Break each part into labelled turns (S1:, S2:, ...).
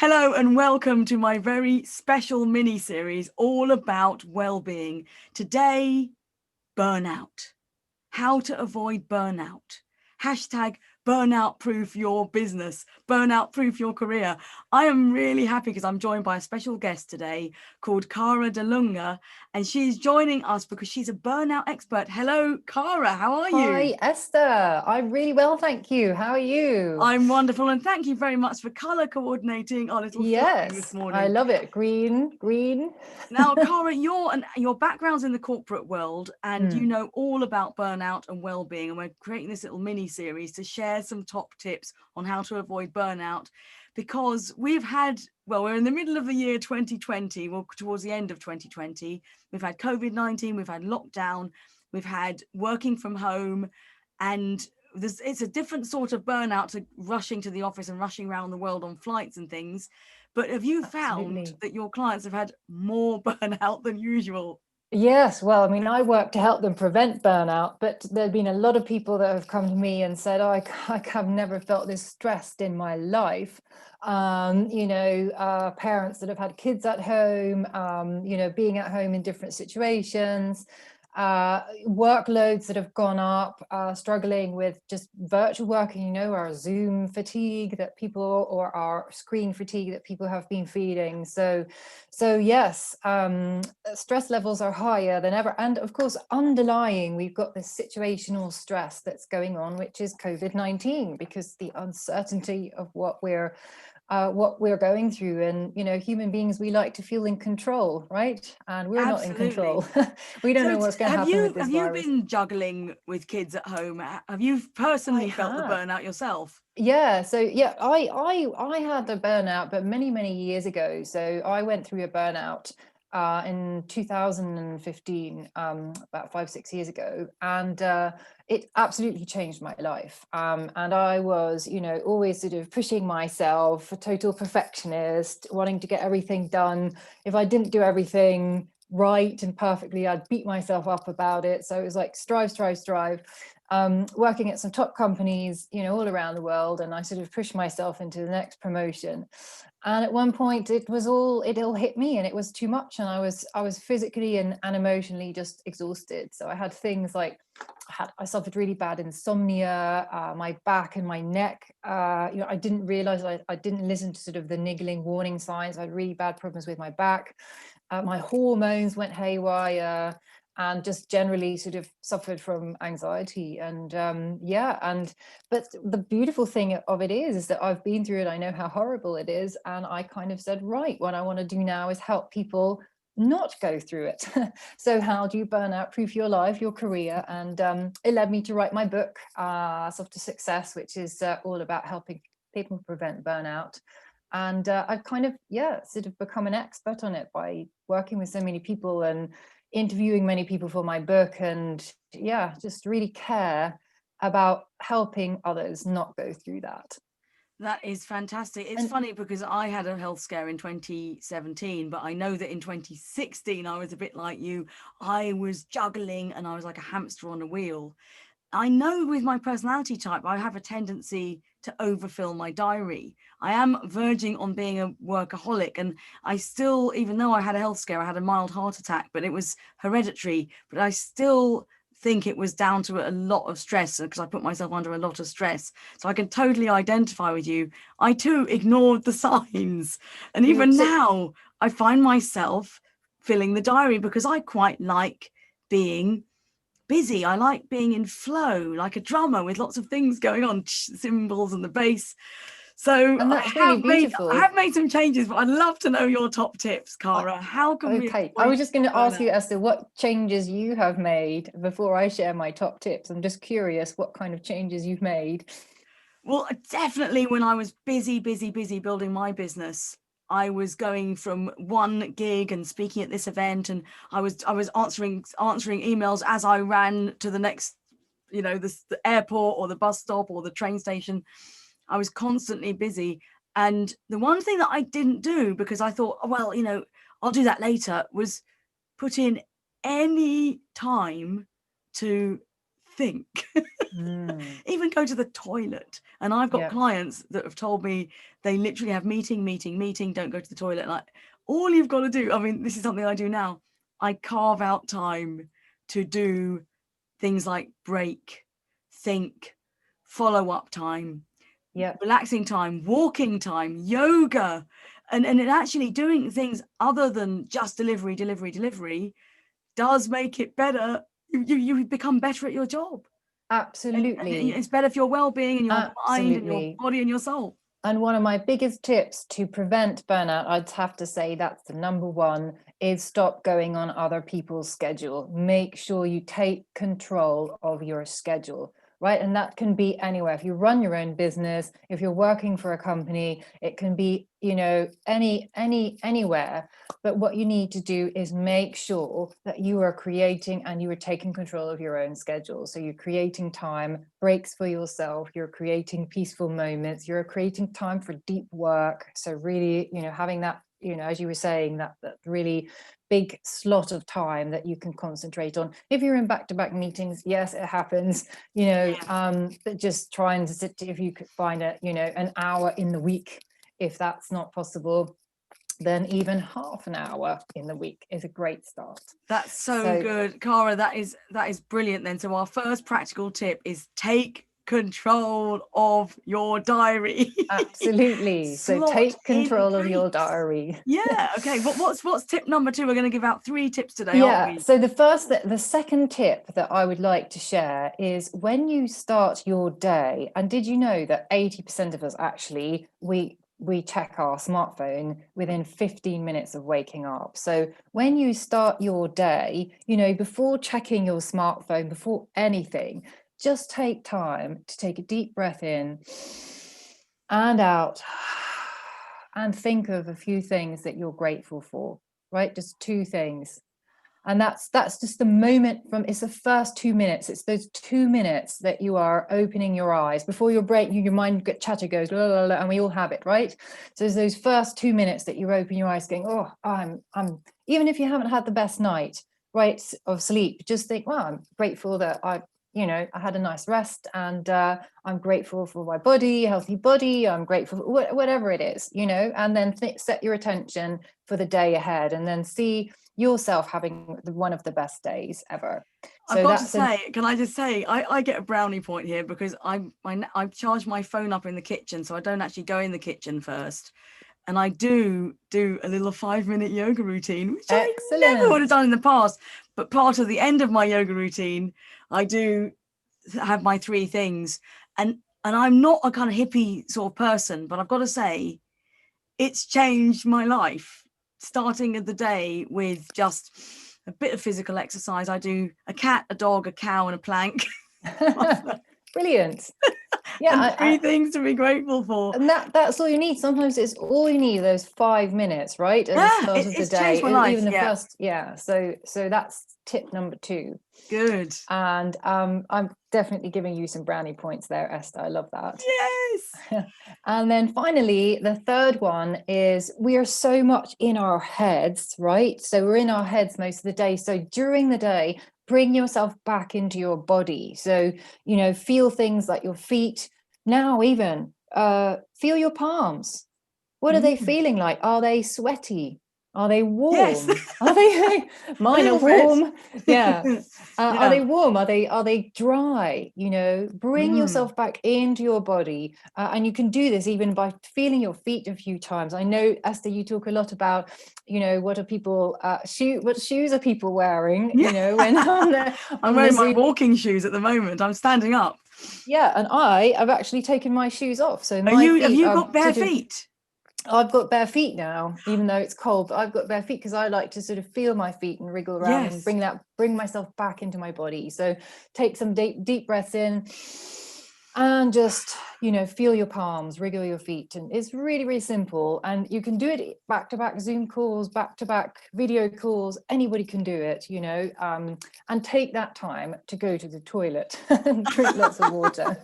S1: Hello and welcome to my very special mini series all about well-being. Today, burnout. How to avoid burnout. Hashtag burnout proof your business, burnout proof your career. I am really happy because I'm joined by a special guest today called Cara De Lange, and she's joining us because she's a burnout expert. Hello, Cara, how are you?
S2: Hi, Esther. I'm really well, thank you. How are you?
S1: I'm wonderful, and thank you very much for color coordinating our little filming this
S2: Yes, I
S1: morning.
S2: love it. Green, green.
S1: Now, Cara, your background's in the corporate world, and you
S2: Mm.
S1: know all about burnout and well-being. And we're creating this little mini series to share some top tips on how to avoid burnout, because we're in the middle of the year 2020, well, towards the end of 2020. We've had COVID-19, we've had lockdown, we've had working from home, and it's a different sort of burnout to rushing to the office and rushing around the world on flights and things. But have you found
S2: Absolutely.
S1: that your clients have had more burnout than usual?
S2: Yes, well, I mean, I work to help them prevent burnout, but there've been a lot of people that have come to me and said, oh, I have never felt this stressed in my life. Parents that have had kids at home, being at home in different situations, workloads that have gone up, struggling with just virtual working, our Zoom fatigue that people, or our screen fatigue that people have been feeling. So yes, stress levels are higher than ever. And of course, underlying, we've got this situational stress that's going on, which is COVID-19, because the uncertainty of what we're going through. And, human beings, we like to feel in control, right? And we're not in control.
S1: Absolutely.
S2: We don't
S1: So
S2: know what's going to
S1: have
S2: happen with
S1: you
S2: this
S1: have you
S2: virus.
S1: been juggling with kids at home? Have you
S2: I
S1: personally felt the
S2: have.
S1: burnout yourself?
S2: Yeah, so yeah, I had a burnout, but many years ago. So I went through a burnout in 2015, about 5, 6 years ago, and it absolutely changed my life. And I was, always sort of pushing myself, a total perfectionist, wanting to get everything done. If I didn't do everything right and perfectly, I'd beat myself up about it. So it was like strive, strive, strive. Working at some top companies, all around the world, and I sort of pushed myself into the next promotion. And at one point, it all hit me, and it was too much, and I was physically and emotionally just exhausted. So I had things like I suffered really bad insomnia, my back and my neck. I didn't realize I didn't listen to sort of the niggling warning signs. I had really bad problems with my back. My hormones went haywire, and just generally sort of suffered from anxiety. And but the beautiful thing of it is that I've been through it. I know how horrible it is, and I kind of said, right, what I want to do now is help people not go through it. So how do you burnout proof your life, your career? And it led me to write my book, Soft to Success, which is all about helping people prevent burnout. And I've kind of sort of become an expert on it by working with so many people and interviewing many people for my book, and just really care about helping others not go through that.
S1: That is fantastic. It's
S2: And
S1: funny because I had a health scare in 2017, but I know that in 2016 I was a bit like you. I was juggling and I was like a hamster on a wheel. I know with my personality type, I have a tendency to overfill my diary. I am verging on being a workaholic, and I still, even though I had a health scare, I had a mild heart attack, but it was hereditary, but I still think it was down to a lot of stress because I put myself under a lot of stress. So I can totally identify with you. I too ignored the signs. And even
S2: so
S1: now, I find myself filling the diary because I quite like being busy. I like being in flow, like a drummer with lots of things going on, cymbals and the bass. So
S2: and that's really
S1: I
S2: beautiful.
S1: have made some changes, but I'd love to know your top tips,
S2: I,
S1: Cara. How can we
S2: okay, I
S1: avoid
S2: was just going to ask
S1: burnout?
S2: you, Esther, what changes you have made before I share my top tips. I'm just curious what kind of changes you've made.
S1: Well, definitely when I was busy building my business, I was going from one gig and speaking at this event, and I was answering emails as I ran to the next, the airport or the bus stop or the train station. I was constantly busy. And the one thing that I didn't do, because I thought, oh, well, I'll do that later, was put in any time to think.
S2: Mm.
S1: Even go to the toilet. And I've got
S2: Yeah.
S1: clients that have told me they literally have meeting, don't go to the toilet. Like, all you've got to do, I mean, this is something I do now. I carve out time to do things like break, think, follow up time,
S2: Yeah.
S1: relaxing time, walking time, yoga, and it actually doing things other than just delivery does make it better. You become better at your job. And
S2: Absolutely.
S1: it's better for your well-being and your mind and your
S2: Absolutely.
S1: body and your soul.
S2: And one of my biggest tips to prevent burnout, I'd have to say that's the number one, is stop going on other people's schedule. Make sure you take control of your schedule, right? And that can be anywhere. If you run your own business, if you're working for a company, it can be, anywhere. But what you need to do is make sure that you are creating and you are taking control of your own schedule. So you're creating time, breaks for yourself, you're creating peaceful moments, you're creating time for deep work. So really, having that, as you were saying, that really big slot of time that you can concentrate on. If you're in back-to-back meetings, yes, it happens, but just try and sit, if you could find an hour in the week. If that's not possible, then even half an hour in the week is a great start.
S1: That's so good, Cara. That is brilliant. Then, so our first practical tip is take control of your diary.
S2: Absolutely. So take control of your diary.
S1: Yeah. Okay. What's tip number 2? We're going to give out 3 tips today,
S2: yeah,
S1: aren't we?
S2: So the second tip that I would like to share is when you start your day. And did you know that 80% of us actually we check our smartphone within 15 minutes of waking up? So when you start your day, before checking your smartphone, before anything, just take time to take a deep breath in and out and think of a few things that you're grateful for, right? Just 2 things. And that's just the moment it's the first 2 minutes. It's those 2 minutes that you are opening your eyes before your brain, your mind chatter goes, la, la, la, and we all have it, right? So it's those first 2 minutes that you open your eyes going, oh, I'm even if you haven't had the best night, right, of sleep, just think, well, I'm grateful that I had a nice rest, and I'm grateful for my body, healthy body. I'm grateful for whatever it is, and then set your attention for the day ahead, and then see yourself having one of the best days ever.
S1: I've got to say, can I just say, I get a brownie point here because I charge my phone up in the kitchen, so I don't actually go in the kitchen first. And I do a little 5-minute yoga routine, which I never would have done in the past. But part of the end of my yoga routine, I do have my 3 things. And I'm not a kind of hippie sort of person, but I've got to say, it's changed my life. Starting of the day with just a bit of physical exercise. I do a cat, a dog, a cow, and a plank.
S2: Brilliant. Yeah,
S1: and 3 things to be grateful for.
S2: And that's all you need. Sometimes it's all you need, those 5 minutes, right? At the start of the day. Even the first, So that's tip number 2.
S1: Good.
S2: And I'm definitely giving you some brownie points there, Esther. I love that.
S1: Yes.
S2: And then finally, the third one is we are so much in our heads, right? So we're in our heads most of the day. So during the day, bring yourself back into your body. So, feel things like your feet. Now even feel your palms. What are they feeling like? Are they sweaty? Are they warm?
S1: Yes.
S2: Are they? Mine are warm. Yeah. Are they warm? Are they dry? Bring yourself back into your body, and you can do this even by feeling your feet a few times. I know, Esther, you talk a lot about, what are people what shoes are people wearing? When
S1: I'm wearing my walking shoes at the moment. I'm standing up.
S2: Yeah, and I've actually taken my shoes off. So
S1: have you got bare feet?
S2: I've got bare feet now, even though it's cold, but I've got bare feet because I like to sort of feel my feet and wriggle around and bring myself back into my body. So take some deep breaths in and just, feel your palms, wriggle your feet. And it's really, really simple. And you can do it back-to-back Zoom calls, back-to-back video calls. Anybody can do it, and take that time to go to the toilet and drink lots of water.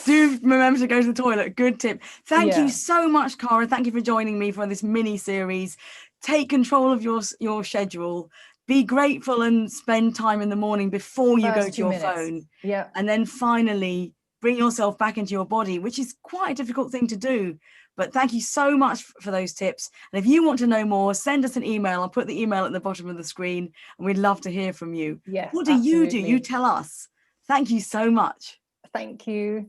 S1: Do remember to go to the toilet. Good tip. Thank you so much, Cara. Thank you for joining me for this mini series. Take control of your schedule. be grateful and spend time in the morning before you go
S2: First
S1: to
S2: 2
S1: your
S2: minutes.
S1: phone.
S2: Yeah.
S1: And then finally bring yourself back into your body, which is quite a difficult thing to do. But thank you so much for those tips. And if you want to know more, send us an email. I'll put the email at the bottom of the screen, and we'd love to hear from you.
S2: Yes,
S1: What do you do? You
S2: absolutely.
S1: tell us. Thank you so much.
S2: Thank you.